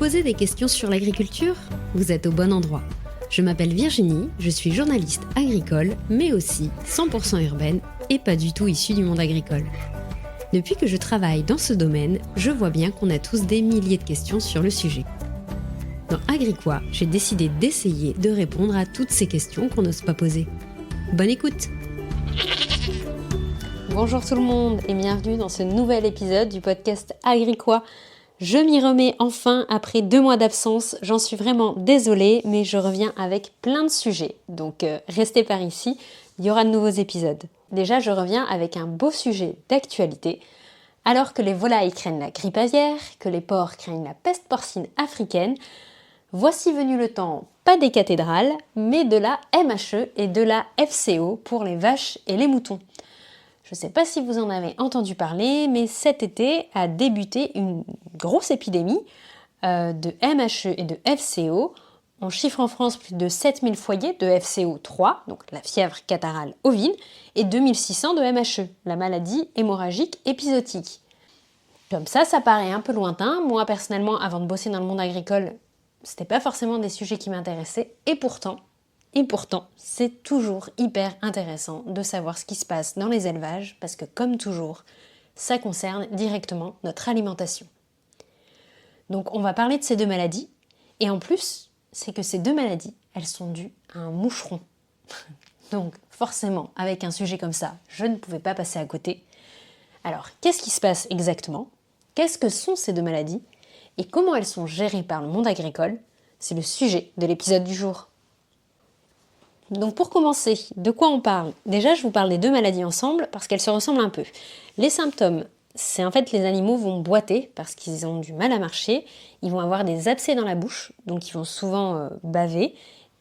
posez des questions sur l'agriculture? Vous êtes au bon endroit. Je m'appelle Virginie, je suis journaliste agricole, mais aussi 100% urbaine et pas du tout issue du monde agricole. Depuis que je travaille dans ce domaine, je vois bien qu'on a tous des milliers de questions sur le sujet. Dans Agriquoi, j'ai décidé d'essayer de répondre à toutes ces questions qu'on n'ose pas poser. Bonne écoute! Bonjour tout le monde et bienvenue dans ce nouvel épisode du podcast Agriquoi. Je m'y remets enfin après 2 mois d'absence, j'en suis vraiment désolée, mais je reviens avec plein de sujets. Donc restez par ici, il y aura de nouveaux épisodes. Déjà, je reviens avec un beau sujet d'actualité. Alors que les volailles craignent la grippe aviaire, que les porcs craignent la peste porcine africaine, voici venu le temps, pas des cathédrales, mais de la MHE et de la FCO pour les vaches et les moutons. Je ne sais pas si vous en avez entendu parler, mais cet été a débuté une grosse épidémie de MHE et de FCO. On chiffre en France plus de 7000 foyers de FCO3, donc la fièvre catarrhale ovine, et 2600 de MHE, la maladie hémorragique épisodique. Comme ça paraît un peu lointain. Moi, personnellement, avant de bosser dans le monde agricole, c'était pas forcément des sujets qui m'intéressaient, et pourtant, c'est toujours hyper intéressant de savoir ce qui se passe dans les élevages parce que, comme toujours, ça concerne directement notre alimentation. Donc, on va parler de ces 2 maladies et en plus, c'est que ces 2 maladies, elles sont dues à un moucheron. Donc, forcément, avec un sujet comme ça, je ne pouvais pas passer à côté. Alors, qu'est-ce qui se passe exactement? Qu'est-ce que sont ces 2 maladies? Et comment elles sont gérées par le monde agricole? C'est le sujet de l'épisode du jour. Donc pour commencer, de quoi on parle? Déjà, je vous parle des 2 maladies ensemble parce qu'elles se ressemblent un peu. Les symptômes, c'est en fait les animaux vont boiter parce qu'ils ont du mal à marcher, ils vont avoir des abcès dans la bouche, donc ils vont souvent baver,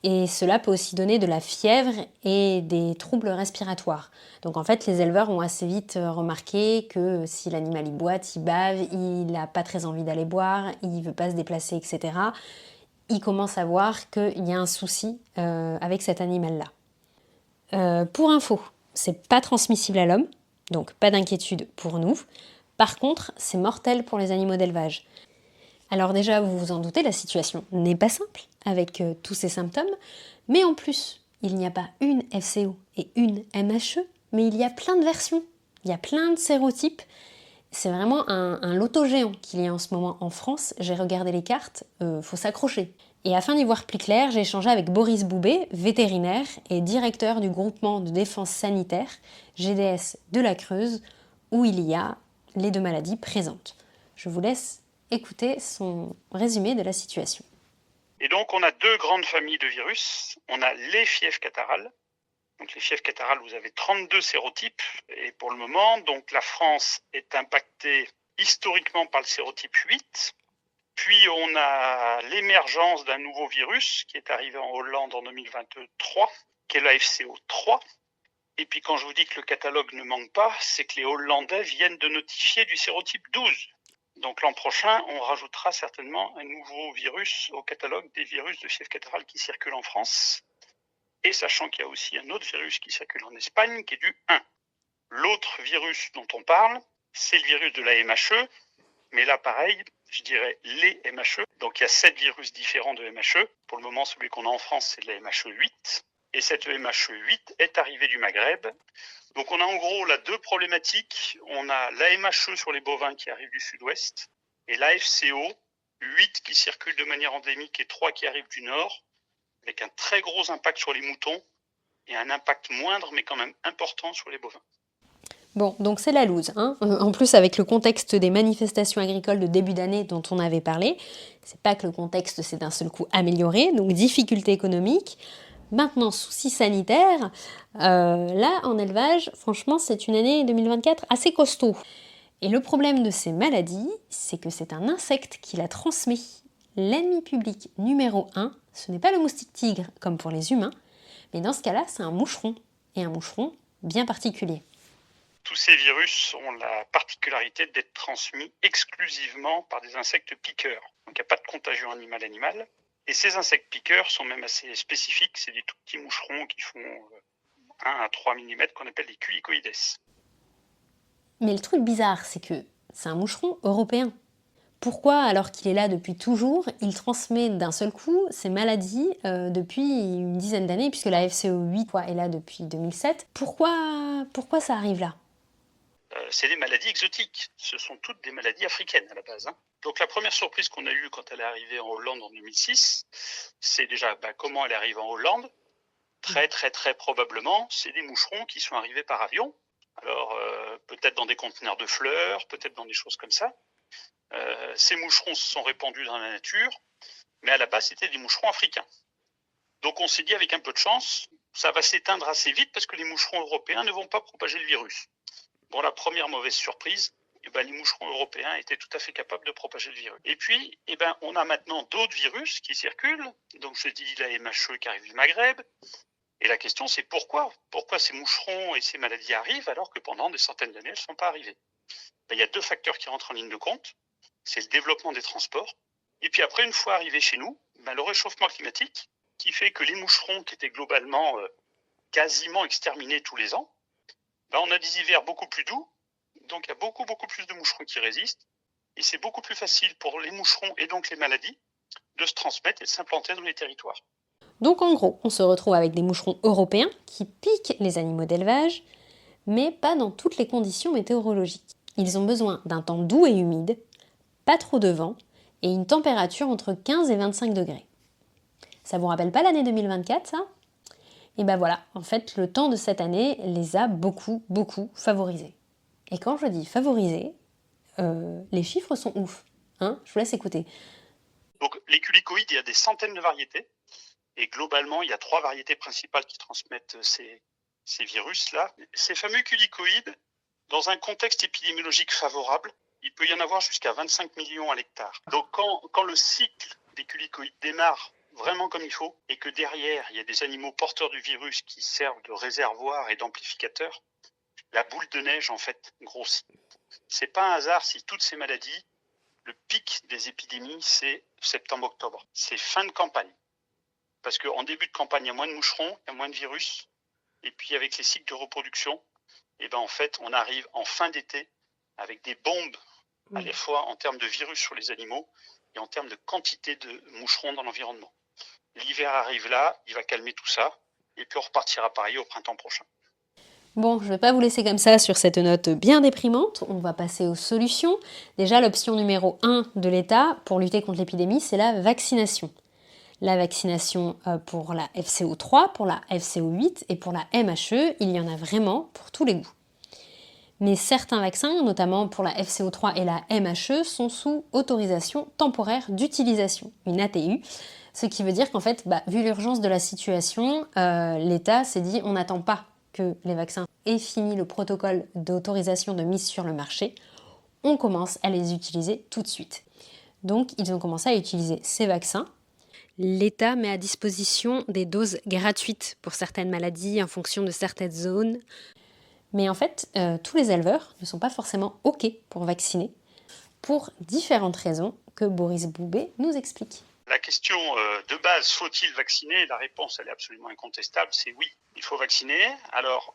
et cela peut aussi donner de la fièvre et des troubles respiratoires. Donc en fait, les éleveurs ont assez vite remarqué que si l'animal il boite, il bave, il n'a pas très envie d'aller boire, il ne veut pas se déplacer, etc. Ils commencent à voir qu'il y a un souci avec cet animal-là. Pour info, c'est pas transmissible à l'homme, donc pas d'inquiétude pour nous. Par contre, c'est mortel pour les animaux d'élevage. Alors déjà, vous vous en doutez, la situation n'est pas simple avec tous ces symptômes, mais en plus, il n'y a pas une FCO et une MHE, mais il y a plein de versions, il y a plein de sérotypes. C'est vraiment un loto géant qu'il y a en ce moment en France. J'ai regardé les cartes, faut s'accrocher. Et afin d'y voir plus clair, j'ai échangé avec Boris Boubet, vétérinaire et directeur du groupement de défense sanitaire, GDS de la Creuse, où il y a les 2 maladies présentes. Je vous laisse écouter son résumé de la situation. Et donc on a 2 grandes familles de virus. On a les fièvres catarrhales. Donc les fièvres catarrhales, vous avez 32 sérotypes. Et pour le moment, donc la France est impactée historiquement par le sérotype 8. Puis on a l'émergence d'un nouveau virus qui est arrivé en Hollande en 2023, qui est la FCO3. Et puis quand je vous dis que le catalogue ne manque pas, c'est que les Hollandais viennent de notifier du sérotype 12. Donc l'an prochain, on rajoutera certainement un nouveau virus au catalogue des virus de fièvre catarrhale qui circulent en France. Et sachant qu'il y a aussi un autre virus qui circule en Espagne, qui est du 1. L'autre virus dont on parle, c'est le virus de la MHE. Mais là, pareil, je dirais les MHE. Donc il y a 7 virus différents de MHE. Pour le moment, celui qu'on a en France, c'est de la MHE 8. Et cette MHE 8 est arrivée du Maghreb. Donc on a en gros là 2 problématiques. On a la MHE sur les bovins qui arrive du sud-ouest et la FCO 8 qui circule de manière endémique et 3 qui arrivent du nord, avec un très gros impact sur les moutons et un impact moindre mais quand même important sur les bovins. Bon, donc c'est la loose, hein. En plus avec le contexte des manifestations agricoles de début d'année dont on avait parlé, c'est pas que le contexte s'est d'un seul coup amélioré, donc difficultés économiques. Maintenant, soucis sanitaires, là en élevage, franchement c'est une année 2024 assez costaud. Et le problème de ces maladies, c'est que c'est un insecte qui la transmet. L'ennemi public numéro 1, ce n'est pas le moustique tigre comme pour les humains, mais dans ce cas-là c'est un moucheron, et un moucheron bien particulier. Tous ces virus ont la particularité d'être transmis exclusivement par des insectes piqueurs. Donc il n'y a pas de contagion animal-animal. Et ces insectes piqueurs sont même assez spécifiques. C'est des tout petits moucherons qui font 1 à 3 mm qu'on appelle les culicoïdes. Mais le truc bizarre, c'est que c'est un moucheron européen. Pourquoi, alors qu'il est là depuis toujours, il transmet d'un seul coup ces maladies depuis une dizaine d'années, puisque la FCO8 est là depuis 2007. Pourquoi ça arrive là ? C'est des maladies exotiques. Ce sont toutes des maladies africaines à la base. Donc la première surprise qu'on a eue quand elle est arrivée en Hollande en 2006, c'est déjà comment elle est arrivée en Hollande. Très très très probablement, c'est des moucherons qui sont arrivés par avion. Alors peut-être dans des conteneurs de fleurs, peut-être dans des choses comme ça. Ces moucherons se sont répandus dans la nature, mais à la base c'était des moucherons africains. Donc on s'est dit avec un peu de chance, ça va s'éteindre assez vite parce que les moucherons européens ne vont pas propager le virus. Bon, la première mauvaise surprise, les moucherons européens étaient tout à fait capables de propager le virus. Et puis, on a maintenant d'autres virus qui circulent. Donc, je dis la MHE qui arrive du Maghreb. Et la question, c'est pourquoi ces moucherons et ces maladies arrivent alors que pendant des centaines d'années, elles ne sont pas arrivées. Il y a deux facteurs qui rentrent en ligne de compte. C'est le développement des transports. Et puis après, une fois arrivés chez nous, le réchauffement climatique qui fait que les moucherons qui étaient globalement quasiment exterminés tous les ans, on a des hivers beaucoup plus doux, donc il y a beaucoup plus de moucherons qui résistent, et c'est beaucoup plus facile pour les moucherons et donc les maladies de se transmettre et de s'implanter dans les territoires. Donc en gros, on se retrouve avec des moucherons européens qui piquent les animaux d'élevage, mais pas dans toutes les conditions météorologiques. Ils ont besoin d'un temps doux et humide, pas trop de vent, et une température entre 15 et 25 degrés. Ça vous rappelle pas l'année 2024, ça ? Et voilà, en fait, le temps de cette année les a beaucoup favorisés. Et quand je dis favorisés, les chiffres sont ouf. Je vous laisse écouter. Donc les culicoïdes, il y a des centaines de variétés. Et globalement, il y a 3 variétés principales qui transmettent ces virus-là. Ces fameux culicoïdes, dans un contexte épidémiologique favorable, il peut y en avoir jusqu'à 25 millions à l'hectare. Donc quand le cycle des culicoïdes démarre vraiment comme il faut, et que derrière, il y a des animaux porteurs du virus qui servent de réservoir et d'amplificateurs, la boule de neige, en fait, grossit. C'est pas un hasard si toutes ces maladies, le pic des épidémies, c'est septembre-octobre. C'est fin de campagne. Parce qu'en début de campagne, il y a moins de moucherons, il y a moins de virus. Et puis avec les cycles de reproduction, en fait, on arrive en fin d'été avec des bombes, à la fois en termes de virus sur les animaux et en termes de quantité de moucherons dans l'environnement. L'hiver arrive là, il va calmer tout ça, et puis on repartira pareil au printemps prochain. Bon, je ne vais pas vous laisser comme ça sur cette note bien déprimante, on va passer aux solutions. Déjà, l'option numéro 1 de l'État pour lutter contre l'épidémie, c'est la vaccination. La vaccination pour la FCO3, pour la FCO8 et pour la MHE, il y en a vraiment pour tous les goûts. Mais certains vaccins, notamment pour la FCO3 et la MHE, sont sous autorisation temporaire d'utilisation, une ATU, ce qui veut dire qu'en fait, vu l'urgence de la situation, l'État s'est dit on n'attend pas que les vaccins aient fini le protocole d'autorisation de mise sur le marché, on commence à les utiliser tout de suite. Donc ils ont commencé à utiliser ces vaccins. L'État met à disposition des doses gratuites pour certaines maladies en fonction de certaines zones. Mais en fait, tous les éleveurs ne sont pas forcément OK pour vacciner, pour différentes raisons que Boris Boubé nous explique. La question de base, faut-il vacciner ? La réponse, elle est absolument incontestable, c'est oui, il faut vacciner. Alors,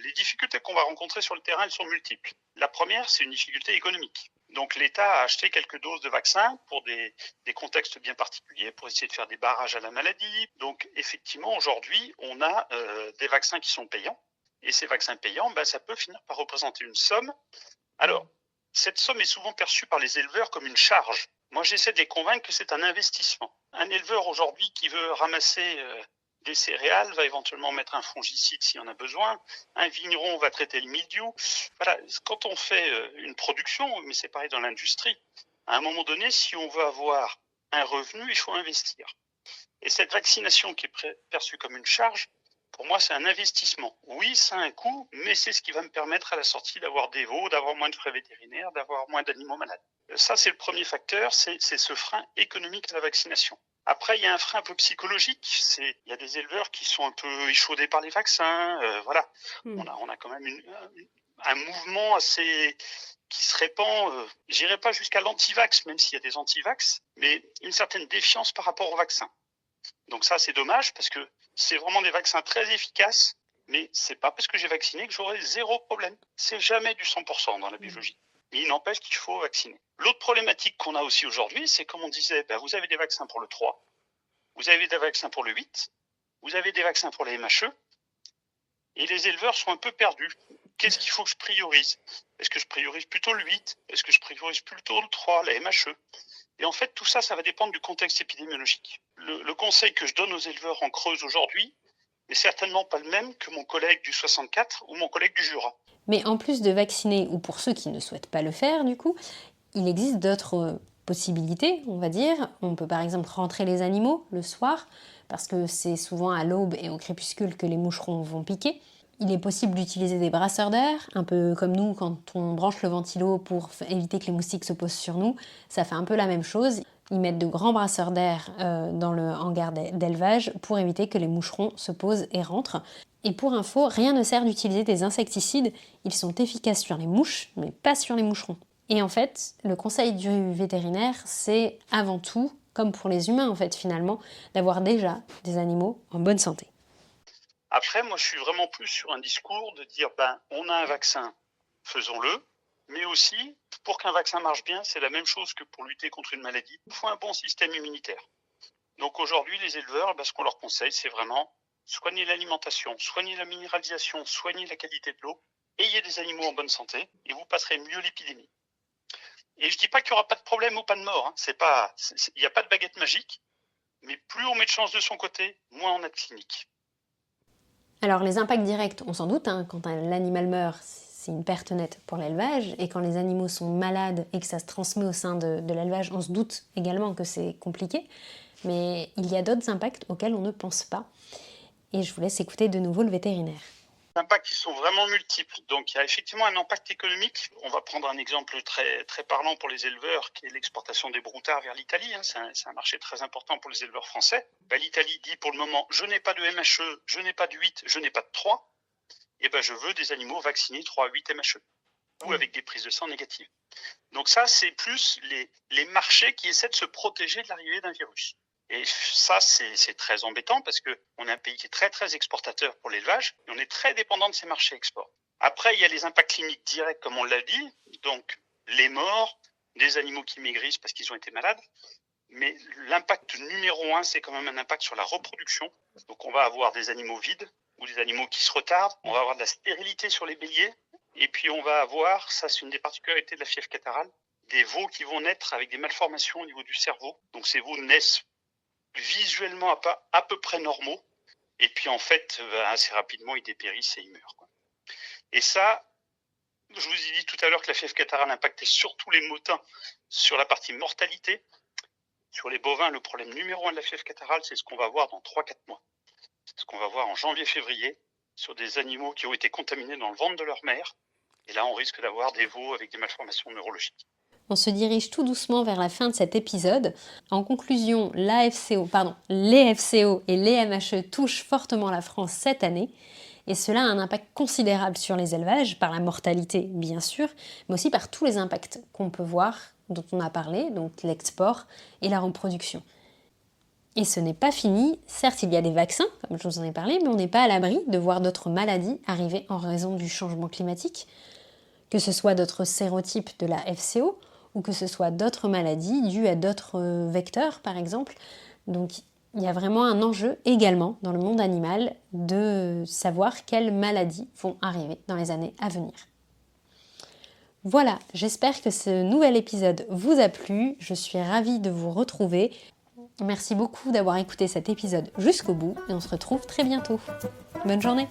les difficultés qu'on va rencontrer sur le terrain, elles sont multiples. La première, c'est une difficulté économique. Donc l'État a acheté quelques doses de vaccins pour des contextes bien particuliers, pour essayer de faire des barrages à la maladie. Donc effectivement, aujourd'hui, on a des vaccins qui sont payants. Et ces vaccins payants, ça peut finir par représenter une somme. Alors, cette somme est souvent perçue par les éleveurs comme une charge. Moi, j'essaie de les convaincre que c'est un investissement. Un éleveur aujourd'hui qui veut ramasser des céréales va éventuellement mettre un fongicide s'il en a besoin. Un vigneron va traiter le mildiou. Voilà, quand on fait une production, mais c'est pareil dans l'industrie, à un moment donné, si on veut avoir un revenu, il faut investir. Et cette vaccination qui est perçue comme une charge, pour moi, c'est un investissement. Oui, ça a un coût, mais c'est ce qui va me permettre à la sortie d'avoir des veaux, d'avoir moins de frais vétérinaires, d'avoir moins d'animaux malades. Ça, c'est le premier facteur, c'est ce frein économique à la vaccination. Après, il y a un frein un peu psychologique. Il y a des éleveurs qui sont un peu échaudés par les vaccins. Voilà, on a quand même un mouvement assez qui se répand. J'irai pas jusqu'à l'anti-vax, même s'il y a des anti-vax, mais une certaine défiance par rapport aux vaccins. Donc ça, c'est dommage parce que c'est vraiment des vaccins très efficaces, mais c'est pas parce que j'ai vacciné que j'aurai zéro problème. C'est jamais du 100% dans la biologie. Mais il n'empêche qu'il faut vacciner. L'autre problématique qu'on a aussi aujourd'hui, c'est comme on disait, vous avez des vaccins pour le 3, vous avez des vaccins pour le 8, vous avez des vaccins pour les MHE, et les éleveurs sont un peu perdus. Qu'est-ce qu'il faut que je priorise ? Est-ce que je priorise plutôt le 8 ? Est-ce que je priorise plutôt le 3, la MHE ? Et en fait, tout ça, ça va dépendre du contexte épidémiologique. Le conseil que je donne aux éleveurs en Creuse aujourd'hui n'est certainement pas le même que mon collègue du 64 ou mon collègue du Jura. Mais en plus de vacciner, ou pour ceux qui ne souhaitent pas le faire du coup, il existe d'autres possibilités, on va dire. On peut par exemple rentrer les animaux le soir, parce que c'est souvent à l'aube et au crépuscule que les moucherons vont piquer. Il est possible d'utiliser des brasseurs d'air, un peu comme nous quand on branche le ventilo pour éviter que les moustiques se posent sur nous. Ça fait un peu la même chose. Ils mettent de grands brasseurs d'air dans le hangar d'élevage pour éviter que les moucherons se posent et rentrent. Et pour info, rien ne sert d'utiliser des insecticides. Ils sont efficaces sur les mouches, mais pas sur les moucherons. Et en fait, le conseil du vétérinaire, c'est avant tout, comme pour les humains en fait finalement, d'avoir déjà des animaux en bonne santé. Après, moi je suis vraiment plus sur un discours de dire, on a un vaccin, faisons-le, mais aussi, pour qu'un vaccin marche bien, c'est la même chose que pour lutter contre une maladie. Il faut un bon système immunitaire. Donc aujourd'hui, les éleveurs, ce qu'on leur conseille, c'est vraiment soigner l'alimentation, soigner la minéralisation, soigner la qualité de l'eau, ayez des animaux en bonne santé, et vous passerez mieux l'épidémie. Et je dis pas qu'il n'y aura pas de problème ou pas de mort, il n'y a pas de baguette magique, mais plus on met de chance de son côté, moins on a de cliniques. Alors les impacts directs, on s'en doute, quand l'animal meurt, c'est une perte nette pour l'élevage, et quand les animaux sont malades et que ça se transmet au sein de l'élevage, on se doute également que c'est compliqué, mais il y a d'autres impacts auxquels on ne pense pas, et je vous laisse écouter de nouveau le vétérinaire. Les impacts qui sont vraiment multiples. Donc il y a effectivement un impact économique. On va prendre un exemple très, très parlant pour les éleveurs, qui est l'exportation des broutards vers l'Italie. C'est un marché très important pour les éleveurs français. L'Italie dit pour le moment, je n'ai pas de MHE, je n'ai pas de 8, je n'ai pas de 3. Et je veux des animaux vaccinés 3 à 8 MHE, ou avec des prises de sang négatives. Donc ça, c'est plus les marchés qui essaient de se protéger de l'arrivée d'un virus. Et ça, c'est très embêtant parce qu'on est un pays qui est très, très exportateur pour l'élevage et on est très dépendant de ces marchés export. Après, il y a les impacts cliniques directs, comme on l'a dit, donc les morts, des animaux qui maigrissent parce qu'ils ont été malades. Mais l'impact numéro 1, c'est quand même un impact sur la reproduction. Donc on va avoir des animaux vides ou des animaux qui se retardent. On va avoir de la stérilité sur les béliers. Et puis on va avoir, ça c'est une des particularités de la fièvre catarrhale, des veaux qui vont naître avec des malformations au niveau du cerveau. Donc ces veaux naissent visuellement à peu près normaux, et puis en fait assez rapidement ils dépérissent et ils meurent. Et ça, je vous ai dit tout à l'heure que la fièvre catarrhale impactait surtout les motins sur la partie mortalité. Sur les bovins, le problème numéro 1 de la fièvre catarrhale, c'est ce qu'on va voir dans 3-4 mois. C'est ce qu'on va voir en janvier-février sur des animaux qui ont été contaminés dans le ventre de leur mère, et là on risque d'avoir des veaux avec des malformations neurologiques. On se dirige tout doucement vers la fin de cet épisode. En conclusion, les FCO et les MHE touchent fortement la France cette année, et cela a un impact considérable sur les élevages, par la mortalité bien sûr, mais aussi par tous les impacts qu'on peut voir, dont on a parlé, donc l'export et la reproduction. Et ce n'est pas fini, certes il y a des vaccins, comme je vous en ai parlé, mais on n'est pas à l'abri de voir d'autres maladies arriver en raison du changement climatique, que ce soit d'autres sérotypes de la FCO, ou que ce soit d'autres maladies dues à d'autres vecteurs, par exemple. Donc, il y a vraiment un enjeu également dans le monde animal de savoir quelles maladies vont arriver dans les années à venir. Voilà, j'espère que ce nouvel épisode vous a plu. Je suis ravie de vous retrouver. Merci beaucoup d'avoir écouté cet épisode jusqu'au bout et on se retrouve très bientôt. Bonne journée!